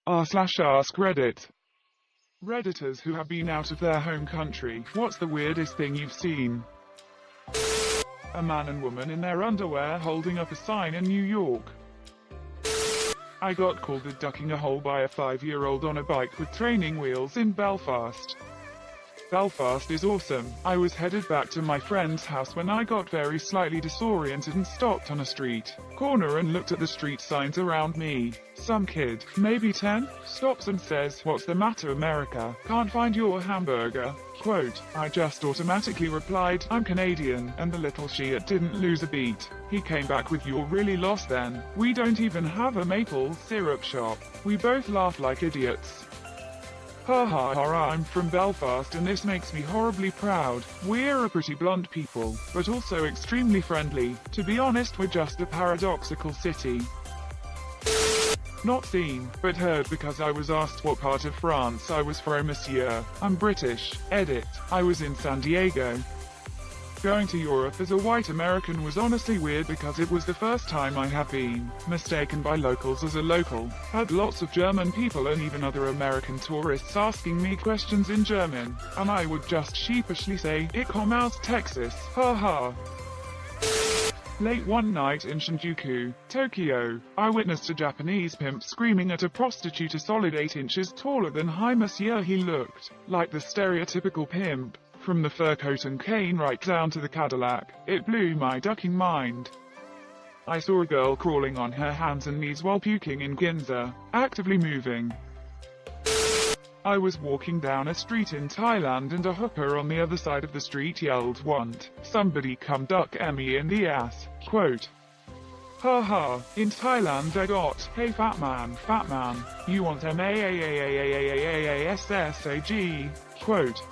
r/AskReddit. Redditors who have been out of their home country. What's the weirdest thing you've seen? A man and woman in their underwear holding up a sign in New York. I got called a ducking a hole by a 5-year-old on a bike with training wheels in Belfast. Belfast is awesome. I was headed back to my friend's house when I got very slightly disoriented and stopped on a street corner and looked at the street signs around me. Some kid, maybe 10, stops and says, "What's the matter, America? Can't find your hamburger?" Quote, I just automatically replied, "I'm Canadian," and the little shit didn't lose a beat. He came back with, "You're really lost then. We don't even have a maple syrup shop." We both laughed like idiots. Ha ha ha, I'm from Belfast and this makes me horribly proud. We're a pretty blunt people, but also extremely friendly. To be honest, we're just a paradoxical city. Not seen, but heard because I was asked what part of France I was from. Monsieur, I'm British. Edit, I was in San Diego. Going to Europe as a white American was honestly weird because it was the first time I had been mistaken by locals as a local. Had lots of German people and even other American tourists asking me questions in German, and I would just sheepishly say, "Ich komme aus Texas, haha." Late one night in Shinjuku, Tokyo, I witnessed a Japanese pimp screaming at a prostitute a solid 8 inches taller than hi monsieur. He looked like the stereotypical pimp. From the fur coat and cane right down to the Cadillac, it blew my ducking mind. I saw a girl crawling on her hands and knees while puking in Ginza, actively moving. I was walking down a street in Thailand and a hooker on the other side of the street yelled, "Want somebody come duck me in the ass?" Quote. Haha, in Thailand I got, "Hey fat man, you want MAAAAAAAASSAG?" Quote.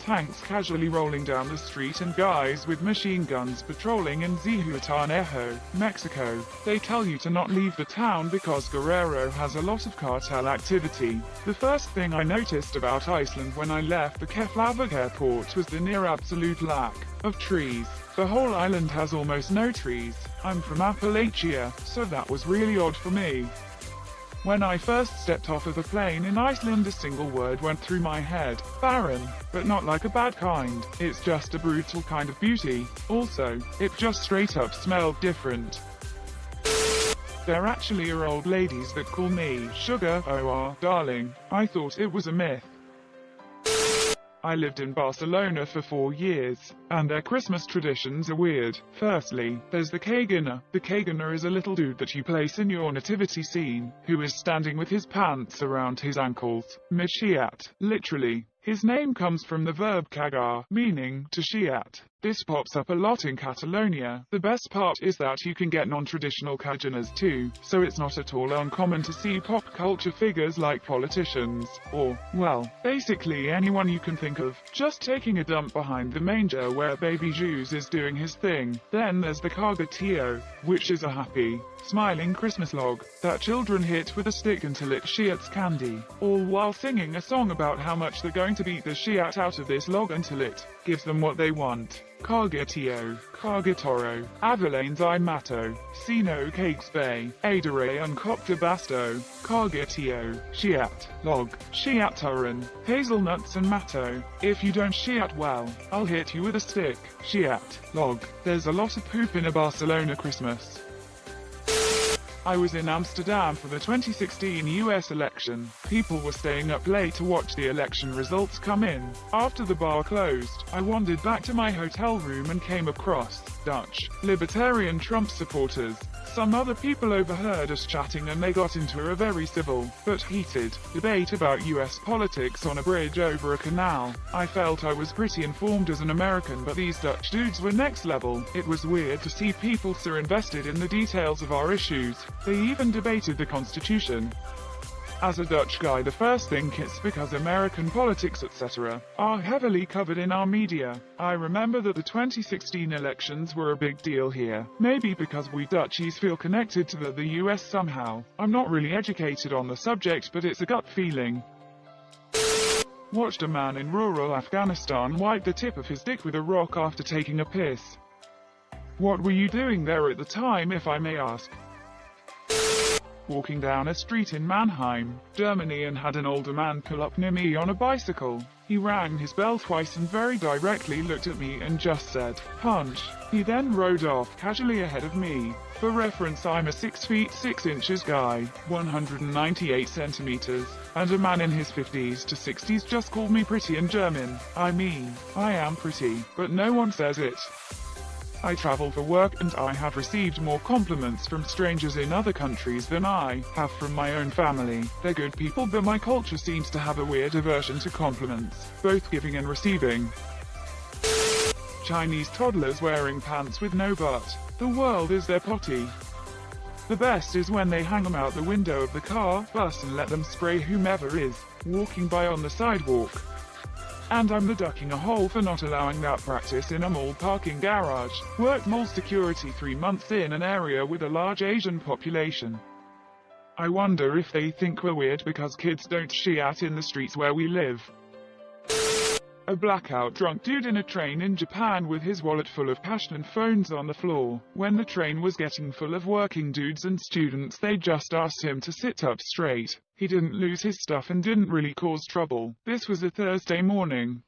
Tanks casually rolling down the street and guys with machine guns patrolling in Zihuatanejo, Mexico. They tell you to not leave the town because Guerrero has a lot of cartel activity. The first thing I noticed about Iceland when I left the Keflavik airport was the near absolute lack of trees. The whole island has almost no trees. I'm from Appalachia, so that was really odd for me. When I first stepped off of the plane in Iceland, a single word went through my head. Barren. But not like a bad kind. It's just a brutal kind of beauty. Also, it just straight up smelled different. There actually are old ladies that call me sugar or darling. I thought it was a myth. I lived in Barcelona for 4 years, and their Christmas traditions are weird. Firstly, there's the Keginer. The Keginer is a little dude that you place in your nativity scene, who is standing with his pants around his ankles. Mishiat. Literally. His name comes from the verb cagar, meaning to shiat. This pops up a lot in Catalonia. The best part is that you can get non-traditional caginas too, so it's not at all uncommon to see pop culture figures like politicians, or, well, basically anyone you can think of, just taking a dump behind the manger where baby Jesus is doing his thing. Then there's the Cargatio, which is a happy, smiling Christmas log that children hit with a stick until it shiats candy, all while singing a song about how much they're going to beat the shiat out of this log until it gives them what they want. Cargatio, Cargatoro, Avalanes I Mato, Sino Cakes Bay, Adere Uncopter Basto, Cargatio, Shiat, Log, Shiatoran, Hazelnuts and Mato. If you don't shiat well, I'll hit you with a stick. Shiat, Log. There's a lot of poop in a Barcelona Christmas. I was in Amsterdam for the 2016 US election. People were staying up late to watch the election results come in. After the bar closed, I wandered back to my hotel room and came across Dutch, libertarian Trump supporters. Some other people overheard us chatting and they got into a very civil, but heated, debate about US politics on a bridge over a canal. I felt I was pretty informed as an American, but these Dutch dudes were next level. It was weird to see people so invested in the details of our issues. They even debated the Constitution. As a Dutch guy, the first thing is because American politics etc. are heavily covered in our media. I remember that the 2016 elections were a big deal here. Maybe because we Dutchies feel connected to the US somehow. I'm not really educated on the subject, but it's a gut feeling. Watched a man in rural Afghanistan wipe the tip of his dick with a rock after taking a piss. What were you doing there at the time, if I may ask? walking down a street in Mannheim, Germany, and had an older man pull up near me on a bicycle. He rang his bell twice and very directly looked at me and just said, "Punch." He then rode off casually ahead of me. For reference, I'm a 6 feet 6 inches guy, 198 centimeters, and a man in his 50s to 60s just called me pretty in German. I mean, I am pretty, but no one says it. I travel for work and I have received more compliments from strangers in other countries than I have from my own family. They're good people, but my culture seems to have a weird aversion to compliments, both giving and receiving. Chinese toddlers wearing pants with no butt. The world is their potty. The best is when they hang them out the window of the car, bus, and let them spray whomever is walking by on the sidewalk. And I'm the duck in a hole for not allowing that practice in a mall parking garage. Worked mall security 3 months in an area with a large Asian population. I wonder if they think we're weird because kids don't shit in the streets where we live. A blackout drunk dude in a train in Japan with his wallet full of cash and phones on the floor. When the train was getting full of working dudes and students, they just asked him to sit up straight. He didn't lose his stuff and didn't really cause trouble. This was a Thursday morning.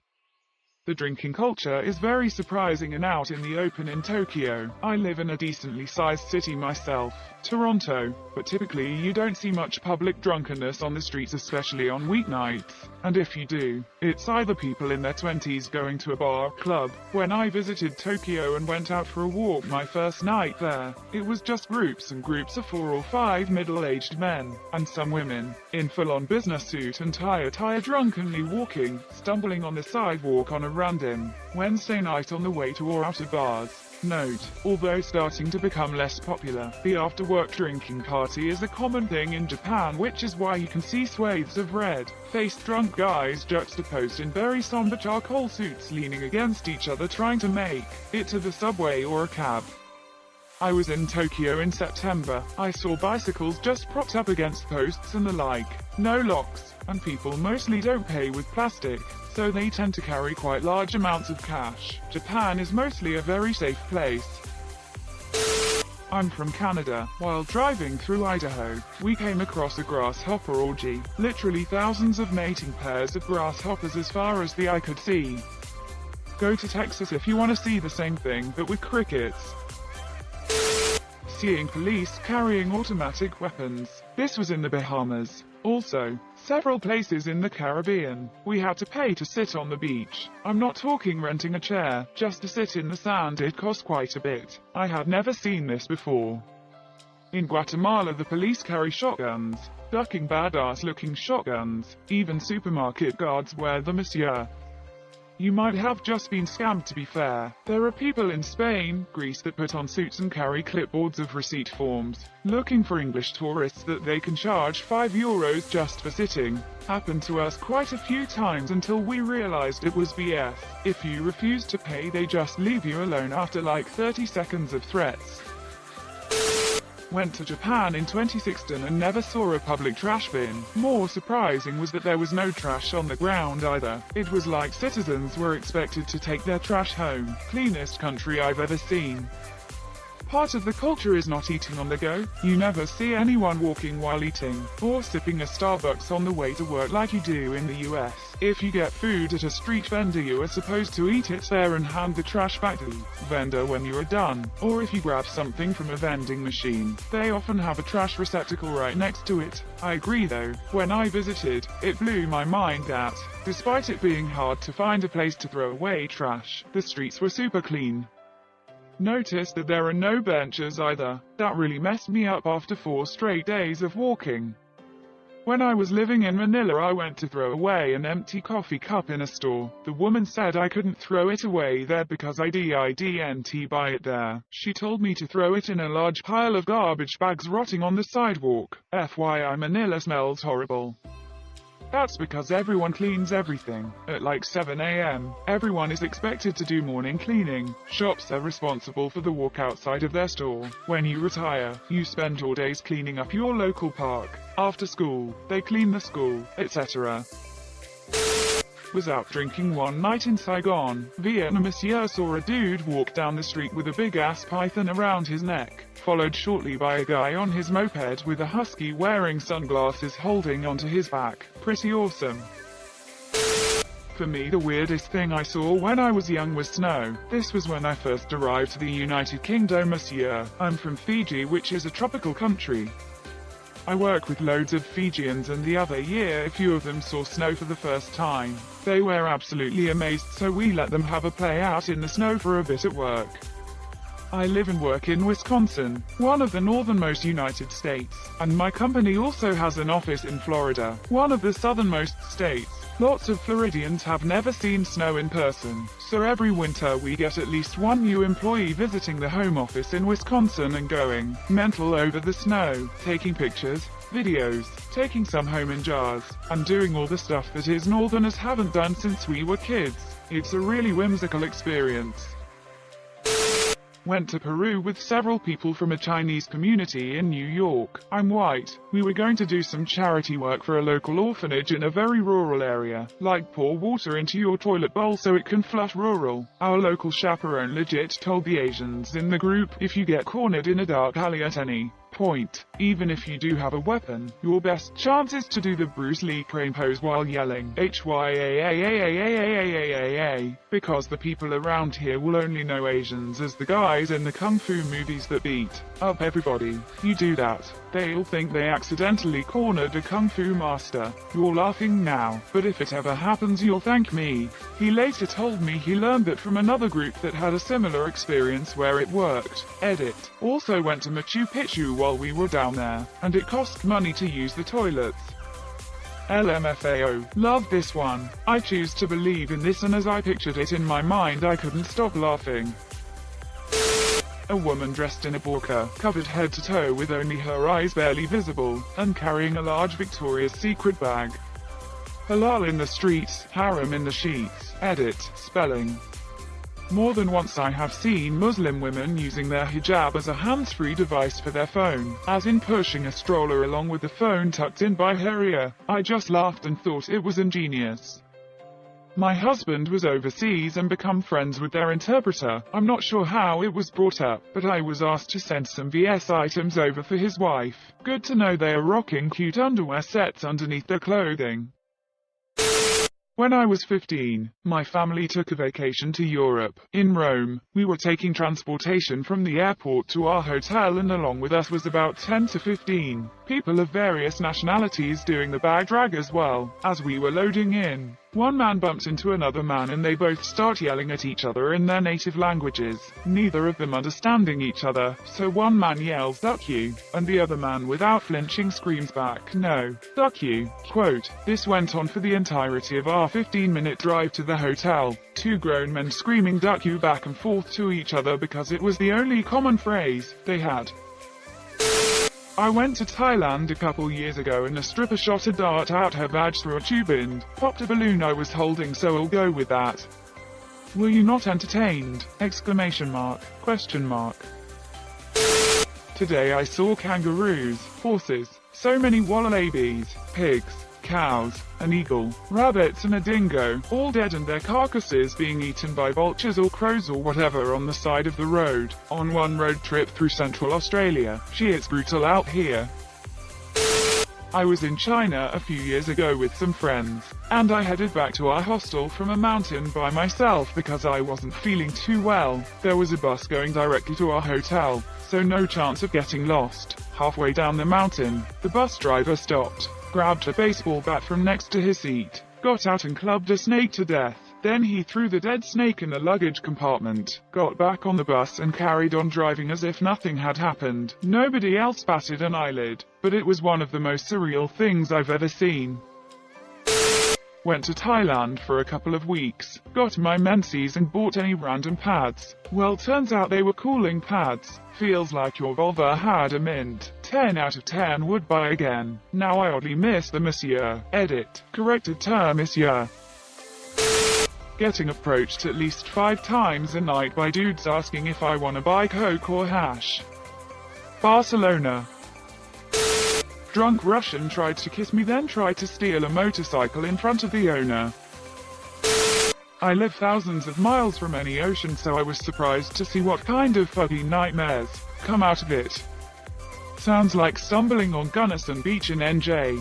The drinking culture is very surprising and out in the open in Tokyo. I live in a decently sized city myself, Toronto, but typically you don't see much public drunkenness on the streets, especially on weeknights. And if you do, it's either people in their 20s going to a bar, club. When I visited Tokyo and went out for a walk my first night there, it was just groups and groups of 4 or 5 middle-aged men, and some women, in full-on business suit and tie drunkenly walking, stumbling on the sidewalk on a random Wednesday night on the way to or out of bars. Note, although starting to become less popular, the after-work drinking party is a common thing in Japan, which is why you can see swathes of red-faced drunk guys juxtaposed in very somber charcoal suits leaning against each other trying to make it to the subway or a cab. I was in Tokyo in September. I saw bicycles just propped up against posts and the like. No locks, and people mostly don't pay with plastic, so they tend to carry quite large amounts of cash. Japan is mostly a very safe place. I'm from Canada. While driving through Idaho, we came across a grasshopper orgy. Literally thousands of mating pairs of grasshoppers as far as the eye could see. Go to Texas if you want to see the same thing, but with crickets. Seeing police carrying automatic weapons. This was in the Bahamas. Also, several places in the Caribbean. We had to pay to sit on the beach. I'm not talking renting a chair, just to sit in the sand. It cost quite a bit. I had never seen this before. In Guatemala, the police carry shotguns, ducking badass-looking shotguns. Even supermarket guards wear them, monsieur. You might have just been scammed, to be fair. There are people in Spain, Greece that put on suits and carry clipboards of receipt forms, looking for English tourists that they can charge €5 just for sitting. Happened to us quite a few times until we realized it was BS. If you refuse to pay, they just leave you alone after like 30 seconds of threats. Went to Japan in 2016 and never saw a public trash bin. More surprising was that there was no trash on the ground either. It was like citizens were expected to take their trash home. Cleanest country I've ever seen. Part of the culture is not eating on the go. You never see anyone walking while eating, or sipping a Starbucks on the way to work like you do in the US. If you get food at a street vendor, you are supposed to eat it there and hand the trash back to the vendor when you are done. Or if you grab something from a vending machine, they often have a trash receptacle right next to it. I agree though, when I visited, it blew my mind that, despite it being hard to find a place to throw away trash, the streets were super clean. Notice that there are no benches either. That really messed me up after 4 straight days of walking. When I was living in Manila, I went to throw away an empty coffee cup in a store. The woman said I couldn't throw it away there because I didn't buy it there. She told me to throw it in a large pile of garbage bags rotting on the sidewalk. FYI, Manila smells horrible. That's because everyone cleans everything. At like 7 a.m., everyone is expected to do morning cleaning. Shops are responsible for the walk outside of their store. When you retire, you spend your days cleaning up your local park. After school, they clean the school, etc. Was out drinking one night in Saigon, Vietnamese saw a dude walk down the street with a big-ass python around his neck, followed shortly by a guy on his moped with a husky wearing sunglasses holding onto his back. Pretty awesome. For me, the weirdest thing I saw when I was young was snow. This was when I first arrived to the United Kingdom, monsieur. I'm from Fiji, which is a tropical country. I work with loads of Fijians, and the other year a few of them saw snow for the first time. They were absolutely amazed, so we let them have a play out in the snow for a bit at work. I live and work in Wisconsin, one of the northernmost United States, and my company also has an office in Florida, one of the southernmost states. Lots of Floridians have never seen snow in person, so every winter we get at least one new employee visiting the home office in Wisconsin and going mental over the snow, taking pictures, videos, taking some home in jars, and doing all the stuff that us northerners haven't done since we were kids. It's a really whimsical experience. Went to Peru with several people from a Chinese community in New York. I'm white. We were going to do some charity work for a local orphanage in a very rural area, like pour water into your toilet bowl so it can flush rural. Our local chaperone legit told the Asians in the group, if you get cornered in a dark alley at any point, even if you do have a weapon, your best chance is to do the Bruce Lee crane pose while yelling HYAAAAAAAAAAA, because the people around here will only know Asians as the guys in the kung fu movies that beat up everybody. You do that, they'll think they accidentally cornered a kung fu master. You're laughing now, but if it ever happens you'll thank me. He later told me he learned that from another group that had a similar experience where it worked. Edit. Also went to Machu Picchu while we were down there, and it cost money to use the toilets. LMFAO. Love this one. I choose to believe in this, and as I pictured it in my mind I couldn't stop laughing. A woman dressed in a burqa, covered head to toe with only her eyes barely visible, and carrying a large Victoria's Secret bag. Halal in the streets, haram in the sheets. Edit. Spelling. More than once I have seen Muslim women using their hijab as a hands-free device for their phone, as in pushing a stroller along with the phone tucked in by her ear. I just laughed and thought it was ingenious. My husband was overseas and become friends with their interpreter. I'm not sure how it was brought up, but I was asked to send some VS items over for his wife. Good to know they are rocking cute underwear sets underneath their clothing. When I was 15, my family took a vacation to Europe. In Rome, we were taking transportation from the airport to our hotel, and along with us was about 10 to 15 people of various nationalities doing the bag drag as well. As we were loading in, one man bumped into another man and they both start yelling at each other in their native languages, neither of them understanding each other, so one man yells, "Duck you," and the other man without flinching screams back, "No, duck you." Quote, this went on for the entirety of our 15-minute drive to the hotel, two grown men screaming "duck you" back and forth to each other because it was the only common phrase they had. I went to Thailand a couple years ago and a stripper shot a dart out her vag through a tube and popped a balloon I was holding, so I'll go with that. Were you not entertained? Exclamation mark, question mark. Today I saw kangaroos, horses, so many wallabies, pigs, cows, an eagle, rabbits and a dingo, all dead and their carcasses being eaten by vultures or crows or whatever on the side of the road, on one road trip through Central Australia. Shit, it's brutal out here. I was in China a few years ago with some friends, and I headed back to our hostel from a mountain by myself because I wasn't feeling too well. There was a bus going directly to our hotel, so no chance of getting lost. Halfway down the mountain, the bus driver stopped, grabbed a baseball bat from next to his seat, got out and clubbed a snake to death. Then he threw the dead snake in the luggage compartment, got back on the bus and carried on driving as if nothing had happened. Nobody else batted an eyelid, but it was one of the most surreal things I've ever seen. Went to Thailand for a couple of weeks, got my menses and bought any random pads. Well, turns out they were cooling pads. Feels like your vulva had a mint. 10 out of 10 would buy again. Now I oddly miss the monsieur. Edit. Corrected term monsieur. Getting approached at least 5 times a night by dudes asking if I wanna buy coke or hash. Barcelona. Drunk Russian tried to kiss me, then tried to steal a motorcycle in front of the owner. I live thousands of miles from any ocean, so I was surprised to see what kind of fucking nightmares come out of it. Sounds like stumbling on Gunnison Beach in NJ.